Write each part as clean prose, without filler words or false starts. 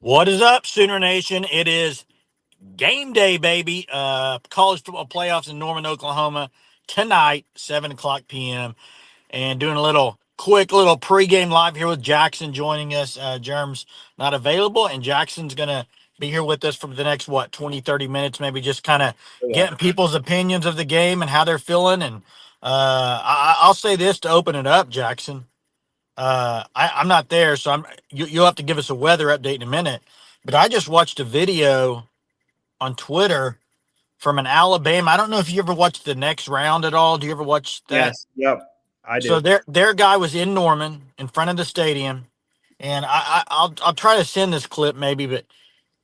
What is up, Sooner Nation? It is game day, baby. College football playoffs in Norman, Oklahoma tonight, 7 o'clock p.m. And doing a quick little pregame live here with Jackson joining us. Germ's not available, and Jackson's going to be here with us for the next, 20, 30 minutes, maybe just kind of Yeah. getting people's opinions of the game and how they're feeling. And I'll say this to open it up, Jackson. I'm not there, so you'll have to give us a weather update in a minute. But I just watched a video on Twitter from an Alabama. I don't know if you ever watched the next round at all. Do you ever watch that? Yes. Yep. I So do. their guy was in Norman in front of the stadium, and I'll try to send this clip maybe, but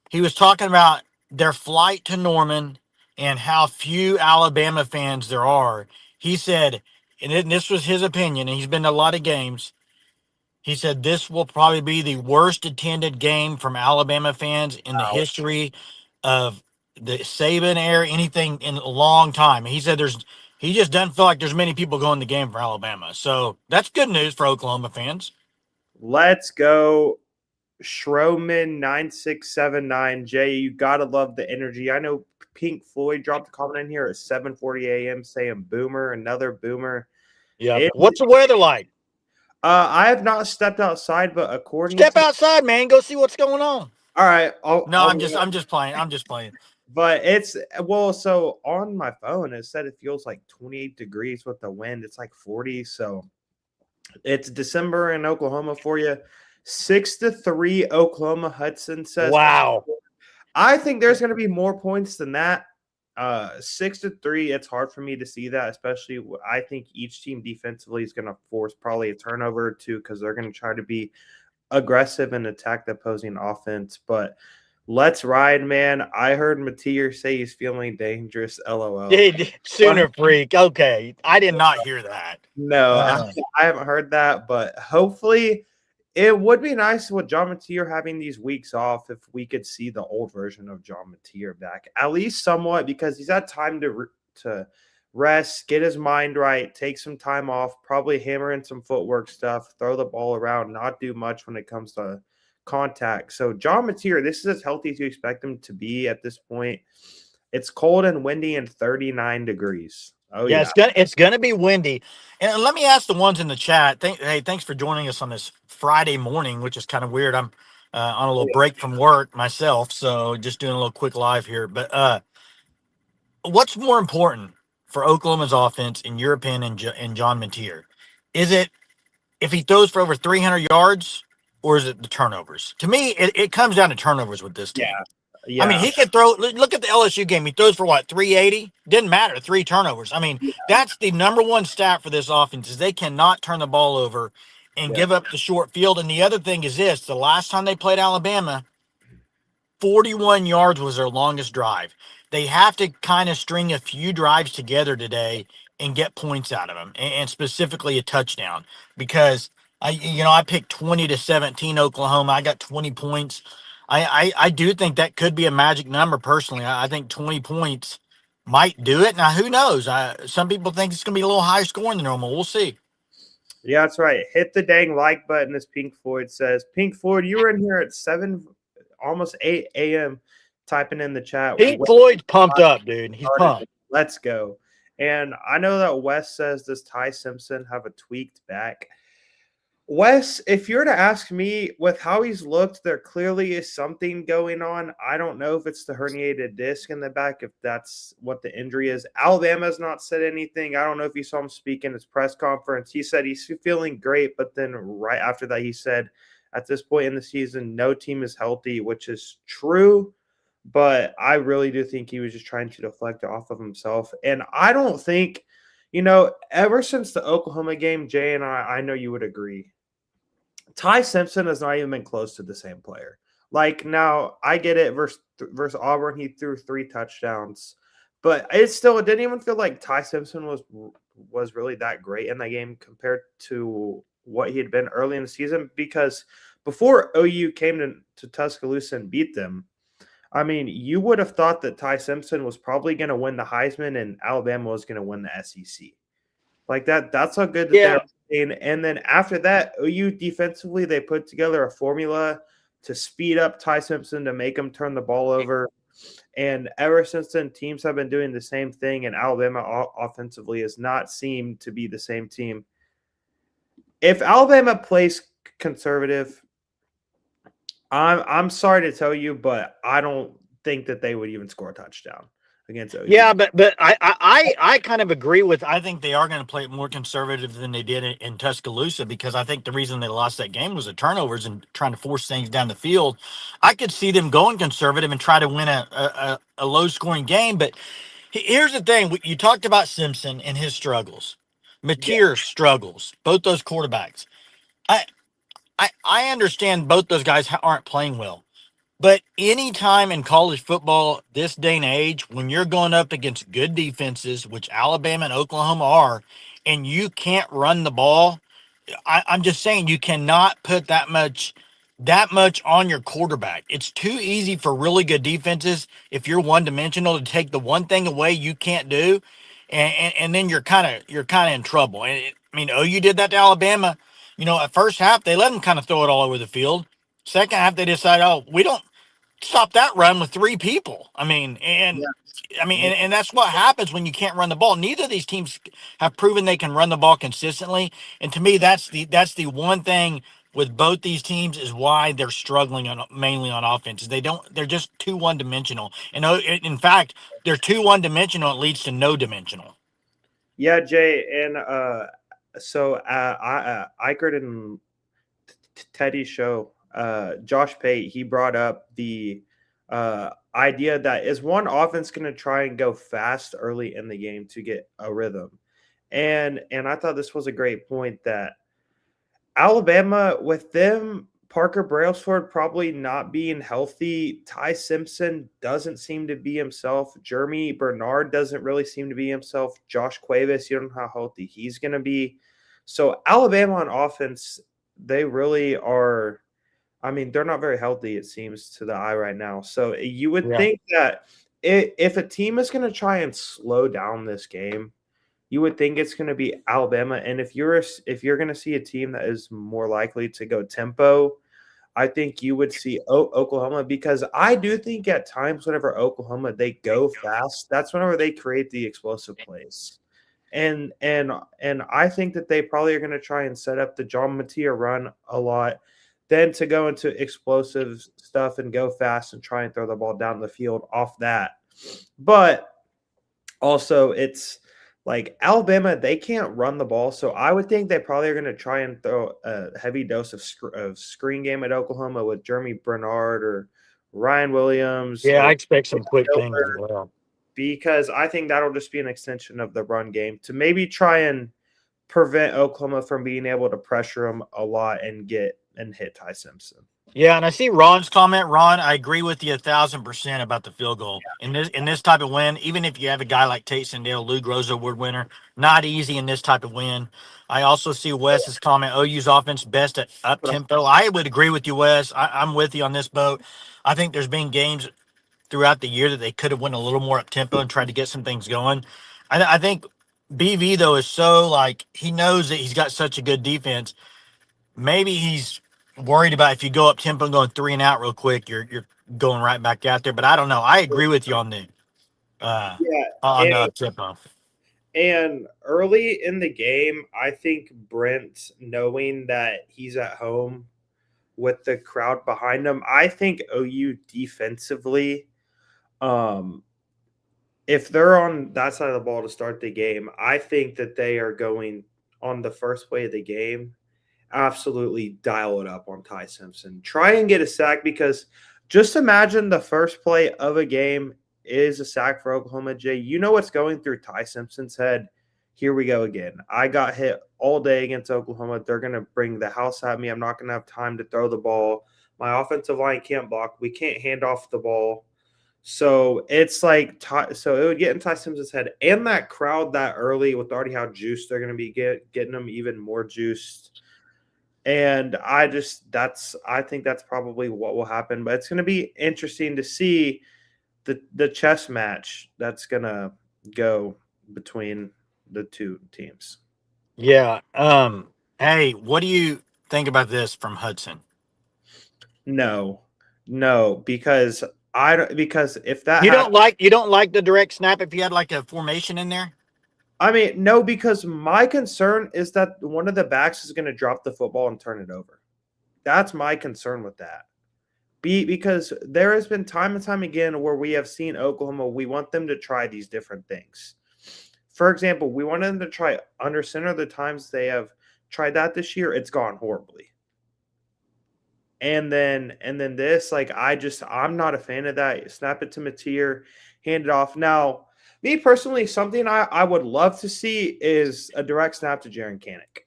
he was talking about their flight to Norman and how few Alabama fans there are. He said, and this was his opinion, and he's been to a lot of games. He said this will probably be the worst attended game from Alabama fans in the Wow. history of the Saban era, anything in a long time. He said he just doesn't feel like there's many people going to the game for Alabama. So that's good news for Oklahoma fans. Let's go. Schroman 9679. Jay, you gotta love the energy. I know Pink Floyd dropped a comment in here at 7:40 a.m. saying boomer, another boomer. Yeah. It, What's the weather like? I have not stepped outside, but according Step to outside, man. Go see what's going on. all right, No, I'm just playing. I'm just playing. but it's well, so on my phone it said it feels like 28 degrees with the wind. It's like 40, so it's December in Oklahoma for you. 6-3 Oklahoma. Hudson says. Wow. I think there's going to be more points than that. 6-3. It's hard for me to see that, especially. I think each team defensively is going to force probably a turnover or two because they're going to try to be aggressive and attack the opposing offense. But let's ride, man. I heard Mateer say he's feeling dangerous. LOL. Sooner freak. Okay. I did not hear that. No, Uh, I haven't heard that, but hopefully it would be nice with John Mateer having these weeks off if we could see the old version of John Mateer back, at least somewhat, because he's had time to rest, get his mind right, take some time off, probably hammer in some footwork stuff, throw the ball around, not do much when it comes to contact. So John Mateer, this is as healthy as you expect him to be at this point. It's cold and windy and 39 degrees. Oh Yeah, yeah. it's gonna be windy. And let me ask the ones in the chat. Hey, thanks for joining us on this Friday morning, which is kind of weird. I'm on a little break from work myself, so just doing a little quick live here. But what's more important for Oklahoma's offense, in your opinion, and John Mateer? Is it if he throws for over 300 yards, or is it the turnovers? To me, it comes down to turnovers with this team. Yeah. I mean, Yeah. he could throw. Look at the LSU game. He throws for what, 380? Didn't matter. 3 turnovers. I mean, that's the number one stat for this offense is they cannot turn the ball over and Yeah. give up the short field. And the other thing is this: the last time they played Alabama, 41 yards was their longest drive. They have to kind of string a few drives together today and get points out of them, and specifically a touchdown. Because I picked 20-17 Oklahoma. I got 20 points. I do think that could be a magic number personally. I think 20 points might do it. Now, who knows? Some people think it's going to be a little higher scoring than normal. We'll see. Yeah, that's right. Hit the dang like button, as Pink Floyd says. Pink Floyd, you were in here at 7, almost 8 a.m. typing in the chat. Pete Floyd's pumped up, dude. He's pumped. Let's go. And I know that Wes says, does Ty Simpson have a tweaked back? Wes, if you're to ask me, with how he's looked, there clearly is something going on. I don't know if it's the herniated disc in the back, if that's what the injury is. Alabama's not said anything. I don't know if you saw him speak in his press conference. He said he's feeling great, but then right after that, he said at this point in the season, no team is healthy, which is true. But I really do think he was just trying to deflect it off of himself. And I don't think, ever since the Oklahoma game, Jay and I know you would agree, Ty Simpson has not even been close to the same player. Like, now, I get it. Versus Auburn, he threw 3 touchdowns, but it didn't even feel like Ty Simpson was really that great in that game compared to what he had been early in the season. Because before OU came to Tuscaloosa and beat them, I mean, you would have thought that Ty Simpson was probably going to win the Heisman and Alabama was going to win the SEC. Like that. That's how good that they're. And then after that, OU defensively, they put together a formula to speed up Ty Simpson to make him turn the ball over. And ever since then, teams have been doing the same thing, and Alabama offensively has not seemed to be the same team. If Alabama plays conservative, I'm sorry to tell you, but I don't think that they would even score a touchdown against OU. Yeah, but I kind of agree with. I think they are going to play it more conservative than they did in Tuscaloosa, because I think the reason they lost that game was the turnovers and trying to force things down the field. I could see them going conservative and try to win a low scoring game. But here's the thing: you talked about Simpson and his struggles, Yeah, Mateer struggles, both those quarterbacks. I I understand both those guys aren't playing well. But anytime in college football, this day and age, when you're going up against good defenses, which Alabama and Oklahoma are, and you can't run the ball, I'm just saying you cannot put that much on your quarterback. It's too easy for really good defenses if you're one dimensional to take the one thing away you can't do, and then you're kind of in trouble. And I mean, OU did that to Alabama. At first half they let them kind of throw it all over the field. Second half they decide, oh, we don't stop that run with three people. I mean, and yeah, I mean, yeah, and that's what happens when you can't run the ball. Neither of these teams have proven they can run the ball consistently. And to me, that's the one thing with both these teams is why they're struggling on mainly on offense. They're just too one dimensional. And in fact, they're too one dimensional. It leads to no dimensional. yeah, Jay, and so Eichert and Teddy's show, Josh Pate, he brought up the idea that is one offense going to try and go fast early in the game to get a rhythm, and I thought this was a great point that Alabama, with them, Parker Brailsford probably not being healthy. Ty Simpson doesn't seem to be himself. Jeremy Bernard doesn't really seem to be himself. Josh Cuevas, you don't know how healthy he's going to be. So Alabama on offense, they really are. I mean, they're not very healthy, it seems, to the eye right now. So you would Yeah. think that if a team is going to try and slow down this game, you would think it's going to be Alabama. And if you're going to see a team that is more likely to go tempo, I think you would see Oklahoma, because I do think at times whenever Oklahoma they go fast, that's whenever they create the explosive plays. And I think that they probably are going to try and set up the John Matia run a lot, then to go into explosive stuff and go fast and try and throw the ball down the field off that. But also, it's like Alabama, they can't run the ball. So I would think they probably are going to try and throw a heavy dose of screen game at Oklahoma with Jeremy Bernard or Ryan Williams Yeah, I or expect some quick things as Miller, well. because I think that'll just be an extension of the run game to maybe try and prevent Oklahoma from being able to pressure them a lot and get and hit Ty Simpson. Yeah, and I see Ron's comment. Ron, I agree with you 1,000% about the field goal. In this type of win, even if you have a guy like Tate Sandale, Lou Groza Award winner, not easy in this type of win. I also see Wes's comment. OU's offense best at up But tempo. I would agree with you, Wes. I'm with you on this boat. I think there's been games throughout the year that they could have went a little more up tempo and tried to get some things going. I think BV though is so like he knows that he's got such a good defense. Maybe he's worried about if you go up tempo and going three and out real quick, you're going right back out there. But I don't know. I agree with you uh yeah, on the and up tempo. And early in the game, I think Brent, knowing that he's at home with the crowd behind him, I think OU defensively, um, if they're on that side of the ball to start the game, I think that they are going on the first play of the game, absolutely dial it up on Ty Simpson. Try and get a sack, because just imagine the first play of a game is a sack for Oklahoma. Jay, you know what's going through Ty Simpson's head? Here we go again. I got hit all day against Oklahoma. They're going to bring the house at me. I'm not going to have time to throw the ball. My offensive line can't block. We can't hand off the ball. So it's like, so it would get in Ty Simpson's head, and that crowd that early with already how juiced they're going to be getting them even more juiced. And I think that's probably what will happen. But it's going to be interesting to see the chess match that's going to go between the two teams. Yeah. Hey, what do you think about this from Hudson? No, no, because I don't. Because if that You don't happened, like the direct snap if you had like a formation in there? I mean, no, because my concern is that one of the backs is going to drop the football and turn it over. That's my concern with that. Because there has been time and time again where we have seen Oklahoma, we want them to try these different things. For example, we want them to try under center. The times they have tried that this year, it's gone horribly. And then this, like I'm not a fan of that. Snap it to Mateer, hand it off. Now, me personally, something I would love to see is a direct snap to Jaron Kanik.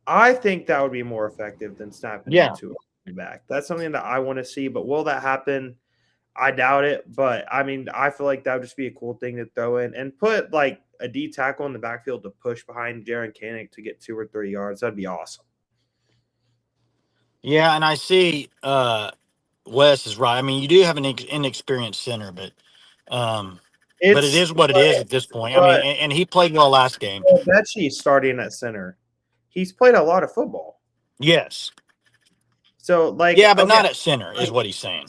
I think that would be more effective than snapping Yeah. it to a back. That's something that I want to see, but will that happen? I doubt it. But I mean, I feel like that would just be a cool thing to throw in and put like a D tackle in the backfield to push behind Jaron Kanik to get 2 or 3 yards. That'd be awesome. Yeah, and I see Wes is right. I mean, you do have an inexperienced center, but it It's is what it is at this point. I mean, but and he played well last game. Becci starting at center. He's played a lot of football. Yes. So like Yeah, but okay, not at center is like, what he's saying.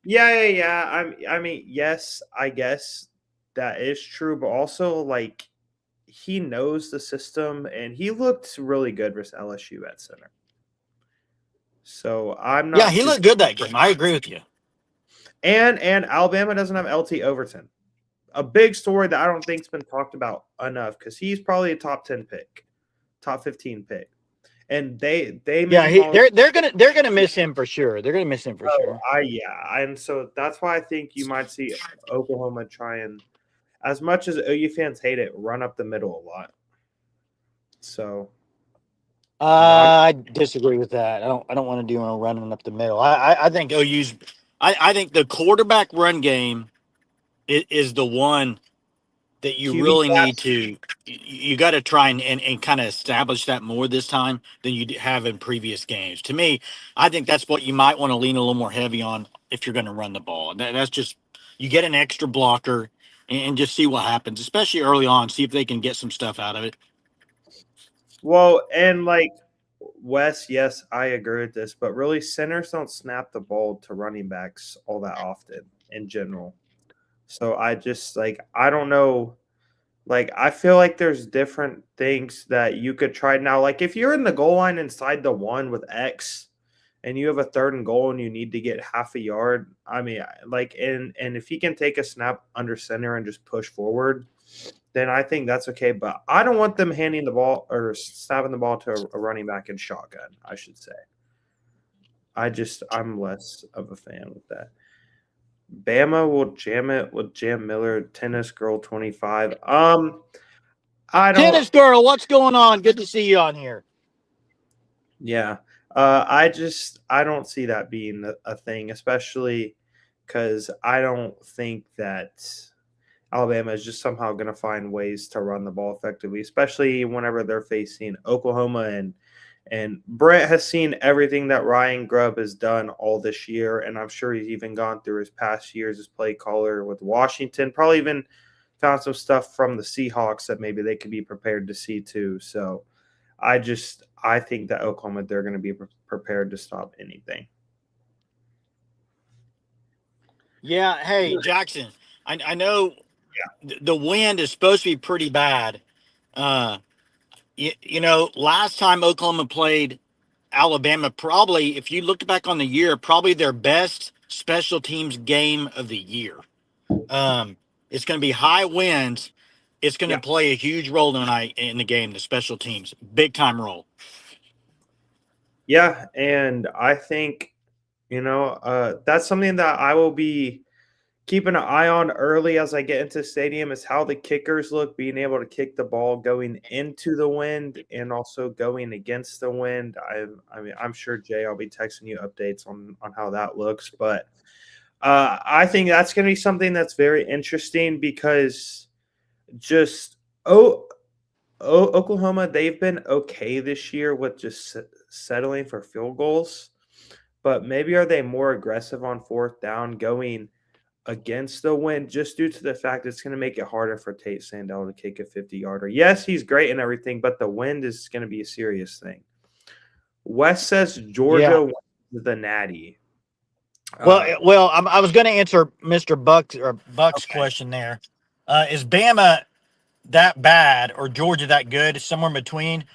yeah. I mean, yes, I guess that is true, but also like he knows the system and he looked really good versus LSU at center. So I'm Yeah, not he too looked good that game. I agree with you. and Alabama doesn't have LT Overton. A big story that I don't think's been talked about enough because he's probably a top 10 pick, top 15 pick. And they made Yeah, him all they're gonna miss him for sure. They're gonna miss him for oh, sure. yeah, and so that's why I think you might see Oklahoma try and, as much as OU fans hate it, run up the middle a lot. So, not I disagree with that. I don't want to do no running up the middle. I think OU's. I think the quarterback run game is the one that you QB really need class. to. You got to try and kind of establish that more this time than you have in previous games. To me, I think that's what you might want to lean a little more heavy on if you're going to run the ball. That's just you get an extra blocker and just see what happens, especially early on. See if they can get some stuff out of it. Well, and like Wes, yes, I agree with this, but really centers don't snap the ball to running backs all that often in general. So I just like I don't know. Like I feel like there's different things that you could try now. Like if you're in the goal line inside the one with X and you have a third and goal and you need to get half a yard, I mean like and if he can take a snap under center and just push forward, then I think that's okay. But I don't want them handing the ball or snapping the ball to a running back in shotgun, I should say. I'm less of a fan with that. Bama will jam it with Jam Miller, tennis girl 25. I don't. Tennis girl, what's going on? Good to see you on here. Yeah. I don't see that being a thing, especially because I don't think that Alabama is just somehow going to find ways to run the ball effectively, especially whenever they're facing Oklahoma and Brent has seen everything that Ryan Grubb has done all this year, and I'm sure he's even gone through his past years as play caller with Washington. Probably even found some stuff from the Seahawks that maybe they could be prepared to see too. So I think that Oklahoma they're going to be prepared to stop anything. Yeah, hey Jackson, I know the wind is supposed to be pretty bad. Uh, last time Oklahoma played Alabama, probably if you look back on the year, probably their best special teams game of the year. It's going to be high winds. It's going to Yeah, play a huge role tonight in the game. The special teams, big time role. yeah, and I think that's something that I will be keeping an eye on early as I get into the stadium is how the kickers look, being able to kick the ball going into the wind and also going against the wind. I mean, I'm sure Jay, I'll be texting you updates on how that looks, but I think that's going to be something that's very interesting because just Oklahoma, they've been okay this year with just settling for field goals, but maybe are they more aggressive on fourth down going against the wind just due to the fact it's going to make it harder for Tate Sandell to kick a 50-yarder. Yes, he's great and everything, but the wind is going to be a serious thing. West says Yeah, Georgia. the Natty. Well, Uh, I was going to answer Mr. Buck's okay. question there. Is Bama that bad or Georgia that good? Somewhere in between.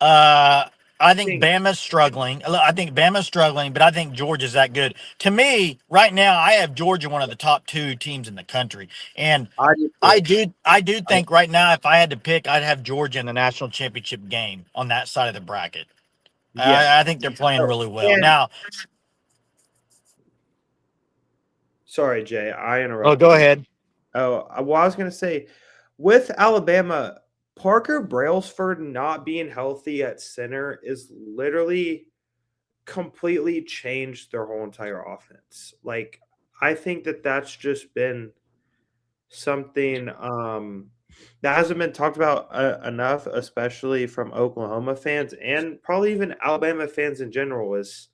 Uh, I I think think Bama's struggling. I think Bama's struggling, but I think Georgia's that good. To me, right now, I have Georgia one of the top two teams in the country, and I do too. I do I, think right now, if I had to pick, I'd have Georgia in the national championship game on that side of the bracket. yeah. I think they're playing Oh, really well. and Now, sorry, Jay, I oh, interrupted go you. ahead. Oh, well, I was going to say, with Alabama, Parker Brailsford not being healthy at center is literally completely changed their whole entire offense. Like, I think that that's just been something that hasn't been talked about enough, especially from Oklahoma fans and probably even Alabama fans in general. Is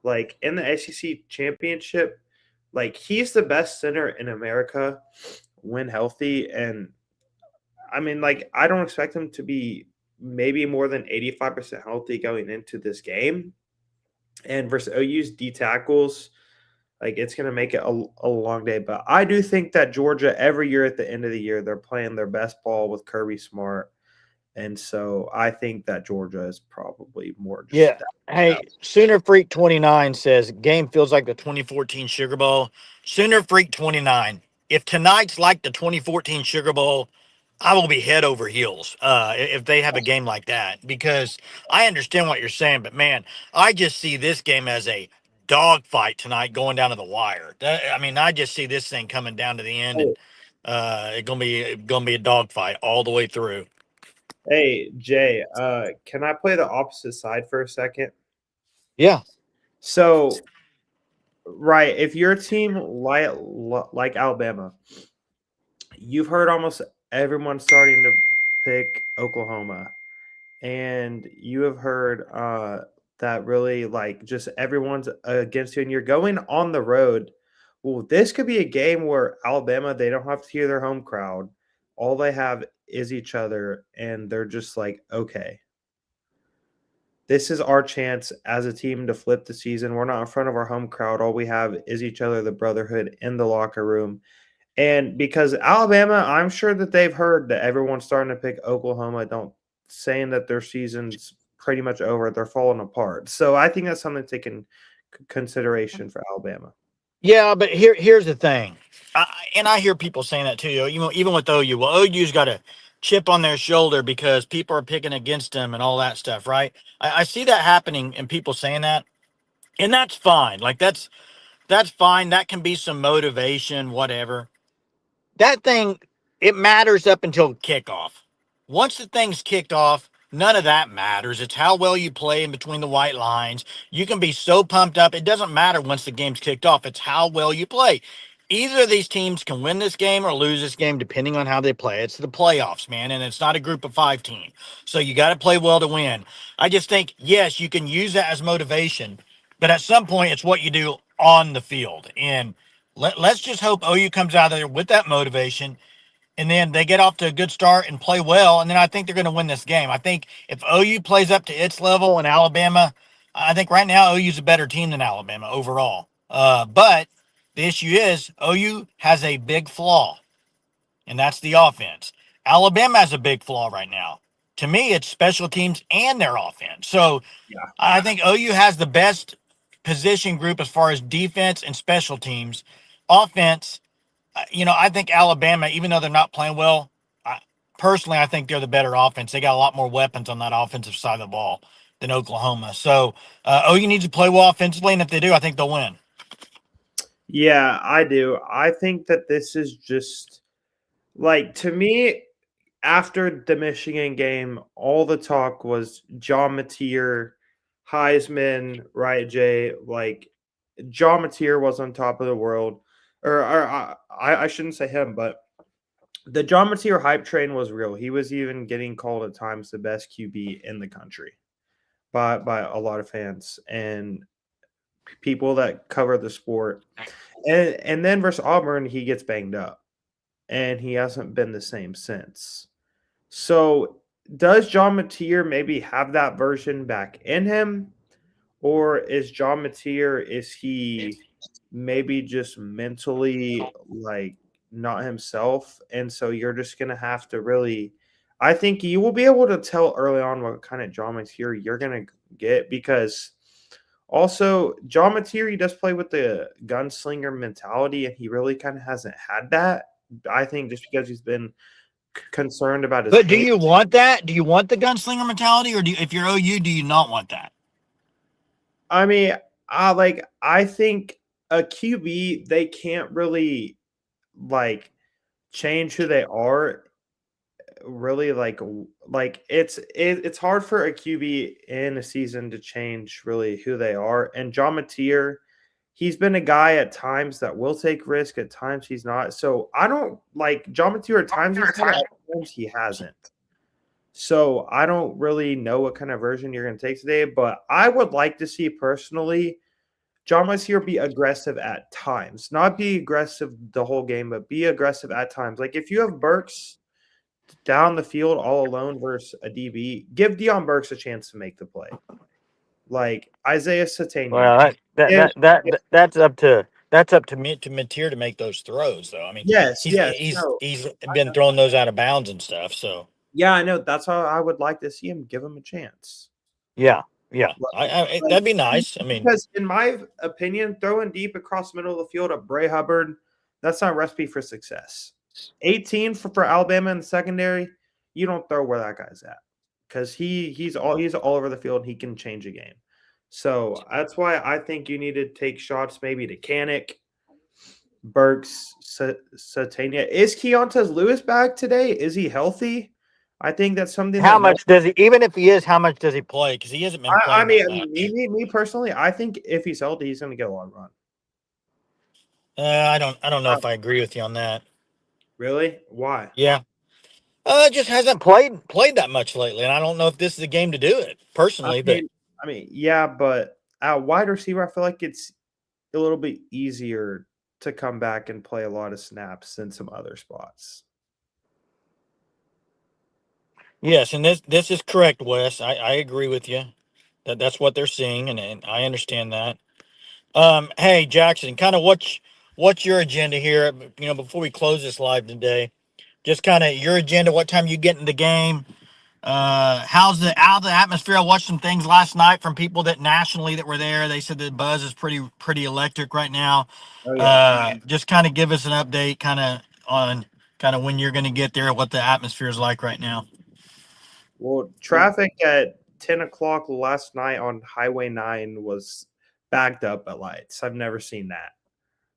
like in the SEC championship, like he's the best center in America when healthy. And I mean, like, I don't expect him to be maybe more than 85% healthy going into this game. And versus OU's D tackles, like it's going to make it a long day. But I do think that Georgia, every year at the end of the year, they're playing their best ball with Kirby Smart. And so I think that Georgia is probably more just Yeah. that. Hey, Sooner Freak 29 says game feels like the 2014 Sugar Bowl. Sooner Freak 29. If tonight's like the 2014 Sugar Bowl, I will be head over heels if they have a game like that because I understand what you're saying, but man, I just see this game as a dogfight tonight going down to the wire. I mean, I just see this thing coming down to the end Oh, and it's gonna be a dogfight all the way through. hey, Jay, can I play the opposite side for a second? Yeah. So, right, if your team like Alabama, you've heard almost everyone starting to pick Oklahoma, and you have heard that really like just everyone's against you, and you're going on the road. Well, this could be a game where Alabama they don't have to hear their home crowd. All they have is each other, and they're just like, okay, this is our chance as a team to flip the season. We're not in front of our home crowd. All we have is each other, the brotherhood in the locker room. And because Alabama, I'm sure that they've heard that everyone's starting to pick Oklahoma, don't saying that their season's pretty much over. They're falling apart. So I think that's something to take in consideration for Alabama. Yeah, but here's the thing, and I hear people saying that too. You know, even with OU, well, OU's got a chip on their shoulder because people are picking against them and all that stuff, right? I see that happening and people saying that, and that's fine. Like that's fine. That can be some motivation, whatever. That thing, it matters up until kickoff. Once the thing's kicked off, none of that matters. It's how well you play in between the white lines. You can be so pumped up. It doesn't matter once the game's kicked off. It's how well you play. Either of these teams can win this game or lose this game depending on how they play. It's the playoffs, man, and it's not a group of five team. So you got to play well to win. I just think, yes, you can use that as motivation, but at some point, it's what you do on the field. And let's just hope OU comes out of there with that motivation and then they get off to a good start and play well. And then I think they're going to win this game. I think if OU plays up to its level and Alabama, I think right now OU's a better team than Alabama overall. But the issue is OU has a big flaw, and that's the offense. Alabama has a big flaw right now. To me, it's special teams and their offense. So Yeah. I think OU has the best position group as far as defense and special teams. Offense, I think Alabama, even though they're not playing well, personally, I think they're the better offense. They got a lot more weapons on that offensive side of the ball than Oklahoma. So OU needs to play well offensively, and if they do, I think they'll win. Yeah, I do. I think that this is just like to me, after the Michigan game, all the talk was John Mateer, Heisman, right, Jay? Like John Mateer was on top of the world. Or I shouldn't say him, but the John Mateer hype train was real. He was even getting called at times the best QB in the country by a lot of fans and people that cover the sport. And then versus Auburn, he gets banged up, and he hasn't been the same since. So does John Mateer maybe have that version back in him? Or is John Mateer, is he maybe just mentally like not himself? And so you're just gonna have to really, I think you will be able to tell early on what kind of John Mateer you're gonna get, because also John Mateer, he does play with the gunslinger mentality, and he really kind of hasn't had that. I think just because he's been concerned about his But do hand. you want that? Do you want the gunslinger mentality, or if you're OU, do you not want that? I mean, I think a QB, they can't really like change who they are, really, it's hard for a QB in a season to change really who they are. And John Mateer, he's been a guy at times that will take risk, at times he's not. So I don't like John Mateer, at times he's done it, at times he hasn't. So I don't really know what kind of version you're going to take today, but I would like to see personally John Messier be aggressive at times, not be aggressive the whole game, but be aggressive at times. Like if you have Burks down the field all alone versus a DB, give Deion Burks a chance to make the play. Like Isaiah Satania. Well, If, that's up to me to Mateer to make those throws, though. I mean, yes, yes. No, he's I been know. throwing those out of bounds and stuff. So Yeah, I know. That's how I would like to see him. Give him a chance. yeah, yeah, Like, that'd be nice. I mean, because in my opinion, throwing deep across the middle of the field at Bray Hubbard, that's not a recipe for success. 18 for Alabama in the secondary, you don't throw where that guy's at, because he's all over the field and he can change a game. So that's why I think you need to take shots maybe to Kanik, Burks, Satania. Is Keontae Lewis back today? Is he healthy? I think that's something how that no. much does he? Even if he is, how much does he play? Because he hasn't been I playing that much. mean, me personally, I think if he's healthy, he's going to get a long run. I don't know if I agree with you on that. Really? Why? Yeah, just hasn't played that much lately, and I don't know if this is the game to do it I personally. But mean, yeah, but at wide receiver, I feel like it's a little bit easier to come back and play a lot of snaps than some other spots. yes, and this is correct, Wes. I agree with you that's what they're seeing, and I understand that. Hey Jackson, kind of what's your agenda here? You know, before we close this live today, just kind of your agenda. What time you get in the game? How's the atmosphere? I watched some things last night from people that nationally that were there. They said the buzz is pretty electric right now. Oh yeah. Just kind of give us an update, kind of on kind of when you're going to get there, what the atmosphere is like right now. Well, traffic at 10 o'clock last night on Highway 9 was backed up at lights. I've never seen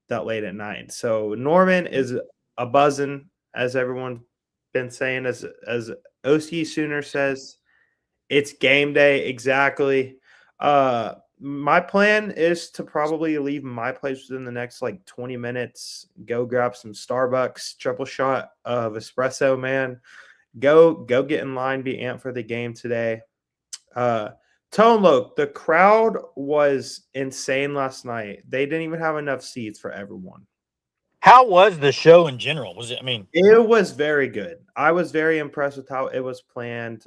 that late at night. So Norman is a buzzing, as everyone's been saying, as OC Sooner says. It's game day, exactly. My plan is to probably leave my place within the next like 20 minutes, go grab some Starbucks, triple shot of espresso, man. Go get in line, be amped for the game today. Tone Loc, the crowd was insane last night. They didn't even have enough seats for everyone. How was the show in general? Was it? I mean, It was very good. I was very impressed with how it was planned.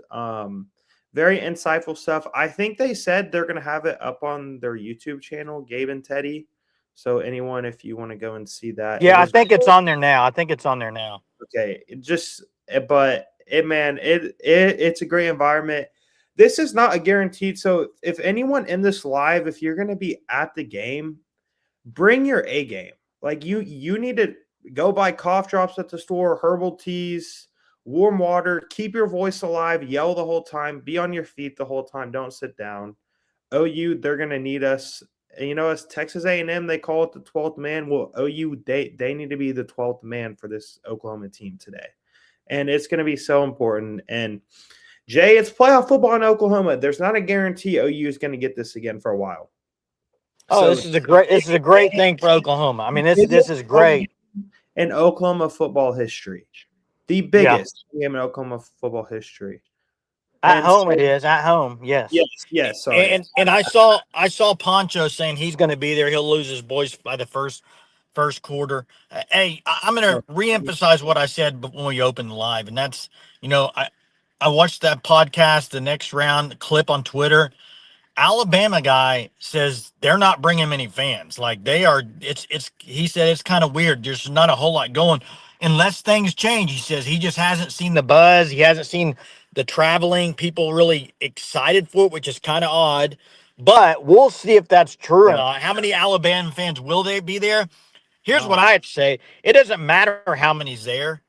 Very insightful stuff. I think they said they're going to have it up on their YouTube channel, Gabe and Teddy. So anyone, if you want to go and see that, it yeah, I was think it's on there now. I think it's on there now. okay. But it's a great environment. This is not a guaranteed. So if anyone in this live, if you're going to be at the game, bring your A game. Like you need to go buy cough drops at the store, herbal teas, warm water, keep your voice alive, yell the whole time, be on your feet the whole time, don't sit down. OU, they're going to need us. And, as Texas A&M, they call it the 12th man. Well, OU, they need to be the 12th man for this Oklahoma team today. And it's going to be so important. And Jay, it's playoff football in Oklahoma. There's not a guarantee OU is going to get this again for a while. Oh, So this is a great thing for Oklahoma. I mean, this is great. in Oklahoma football history, the Yeah, biggest game in Oklahoma football history. at And home so, it is. At home, yes. yes, sorry. And I saw Poncho saying he's going to be there. He'll lose his voice by the first quarter. Hey, I'm going to reemphasize what I said when we opened live, and that's I watched that podcast, the next round clip on Twitter. Alabama guy says they're not bringing many fans. Like they are, it's. He said it's kind of weird. There's not a whole lot going unless things change. He says he just hasn't seen the buzz. He hasn't seen the traveling people really excited for it, which is kind of odd. But we'll see if that's true or Yeah. not. How many Alabama fans will they be there? Here's what Oh, I have to say: it doesn't matter how many's there.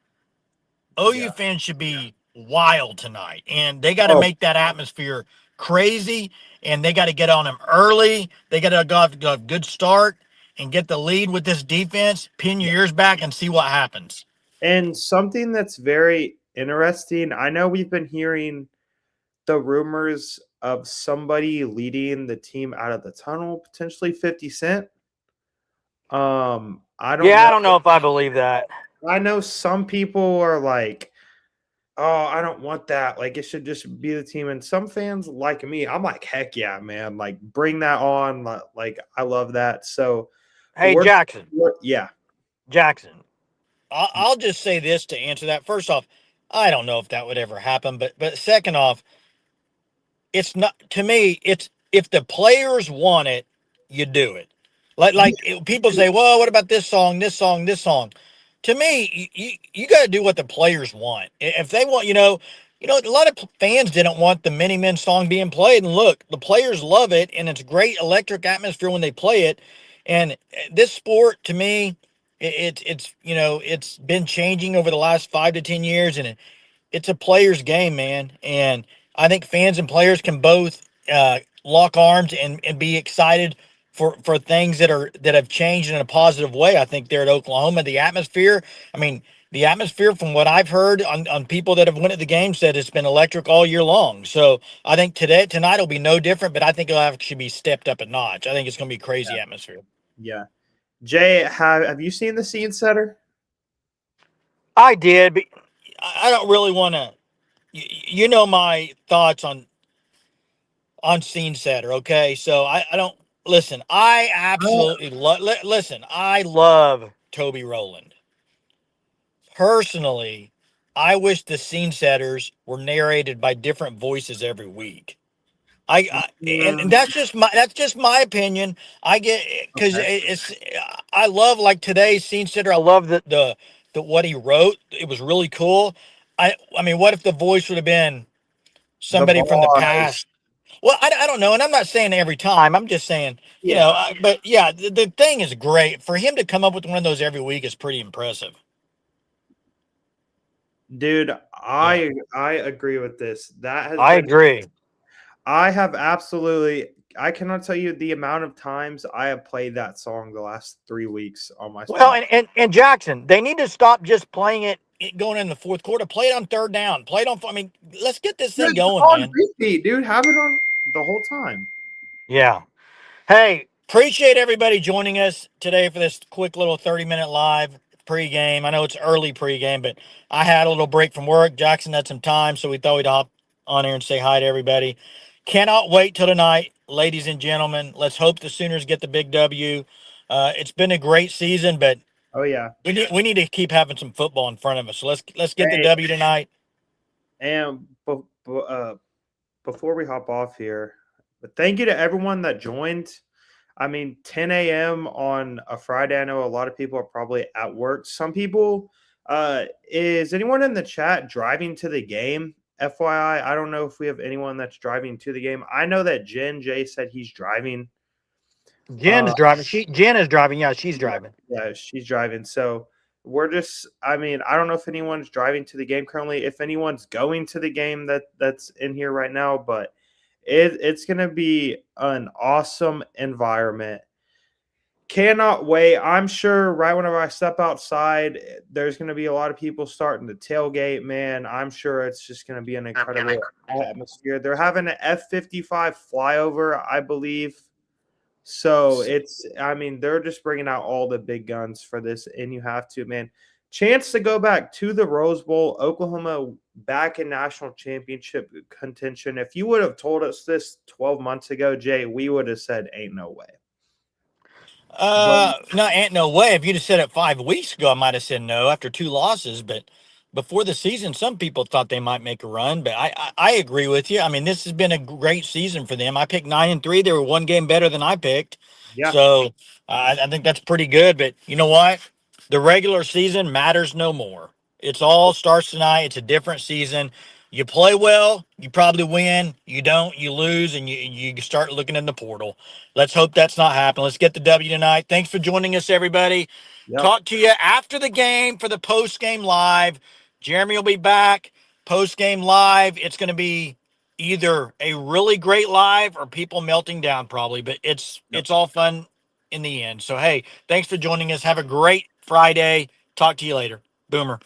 OU yeah. fans should be wild tonight, and they got to Oh, make that atmosphere crazy, and they got to get on them early. They got to go a good start and get the lead with this defense. Pin your yeah. ears back and see what happens. And something that's very interesting, I know we've been hearing the rumors of somebody leading the team out of the tunnel, potentially 50 Cent. I don't Yeah, know. I don't know if I believe that. I know some people are like, "Oh, I don't want that. Like, it should just be the team." And some fans like me, I'm like, "Heck yeah, man! Like, bring that on!" Like, I love that. So, Hey, Jackson, yeah, Jackson, I'll just say this to answer that. First off, I don't know if that would ever happen, but second off, it's not to me. It's if the players want it, you do it. yeah, People say, well, what about this song, this song, this song? To me, you got to do what the players want. If they want, a lot of fans didn't want the Many Men song being played, and look, the players love it, and it's a great electric atmosphere when they play it. And this sport, to me, it's been changing over the last 5 to 10 years, and it's a player's game, man. And I think fans and players can both lock arms and be excited for things that have changed in a positive way. I think there at Oklahoma, the atmosphere. I mean, the atmosphere, from what I've heard on people that have went at the game, said it's been electric all year long. So I think tonight will be no different, but I think it'll actually be stepped up a notch. I think it's going to be crazy atmosphere. yeah. Jay, have you seen the Scene Setter? I did, but I don't really want to. You know my thoughts on scene setter. Okay, so I don't listen. I absolutely listen. I love Toby Rowland personally. I wish the scene setters were narrated by different voices every week. And Mm, that's just my opinion. I get because okay. I love like today's scene setter. I love the what he wrote. It was really cool. I mean, what if the voice would have been The somebody from the boss. past? Well, I don't know, and I'm not saying every time. I'm just saying, Yeah, but yeah, the thing is great. For him to come up with one of those every week is pretty impressive. dude, Yeah, I agree with this. That has I been agree. I have absolutely I cannot tell you the amount of times I have played that song the last 3 weeks on my Well, Spotify. and Jackson, they need to stop just playing it going in the fourth quarter. Play it on third down. Play it on. I mean, let's get this thing Dude, going, on man. repeat, dude. Have it on the whole time. Yeah. Hey, appreciate everybody joining us today for this quick little 30-minute live pregame. I know it's early pregame, but I had a little break from work. Jackson had some time, so we thought we'd hop on here and say hi to everybody. Cannot wait till tonight, ladies and gentlemen. Let's hope the Sooners get the big W. It's been a great season, but Oh yeah. we need to keep having some football in front of us. So let's get the Hey, W tonight. and before we hop off here, but thank you to everyone that joined. I mean, 10 a.m. on a Friday. I know a lot of people are probably at work. Some people, is anyone in the chat driving to the game? FYI, I don't know if we have anyone that's driving to the game. I know that Jen Jay said he's driving. Jen's driving. Jen is driving. Yeah, she's Yeah, driving. yeah, she's driving. So we're just I mean, I don't know if anyone's driving to the game currently, if anyone's going to the game that's in here right now, but it's gonna be an awesome environment. Cannot wait. I'm sure right whenever I step outside, there's gonna be a lot of people starting to tailgate, man. I'm sure it's just gonna be an incredible atmosphere. They're having an F-55 flyover, I believe. So I mean, they're just bringing out all the big guns for this, and you have to, man. Chance to go back to the Rose Bowl, Oklahoma back in national championship contention. If you would have told us this 12 months ago, Jay, we would have said, ain't no way. But No, ain't no way. If you'd have said it 5 weeks ago, I might have said no after two losses. But before the season, some people thought they might make a run, but I agree with you. I mean, this has been a great season for them. I picked 9-3. They were one game better than I picked. Yeah. So I think that's pretty good. But you know what? The regular season matters no more. It's all starts tonight. It's a different season. You play well, you probably win. You don't, you lose, and you start looking in the portal. Let's hope that's not happening. Let's get the W tonight. Thanks for joining us, everybody. Yep. Talk to you after the game for the post game live. Jeremy will be back post game live. It's going to be either a really great live or people melting down probably, but Yep. it's all fun in the end. So hey, thanks for joining us. Have a great Friday. Talk to you later. Boomer.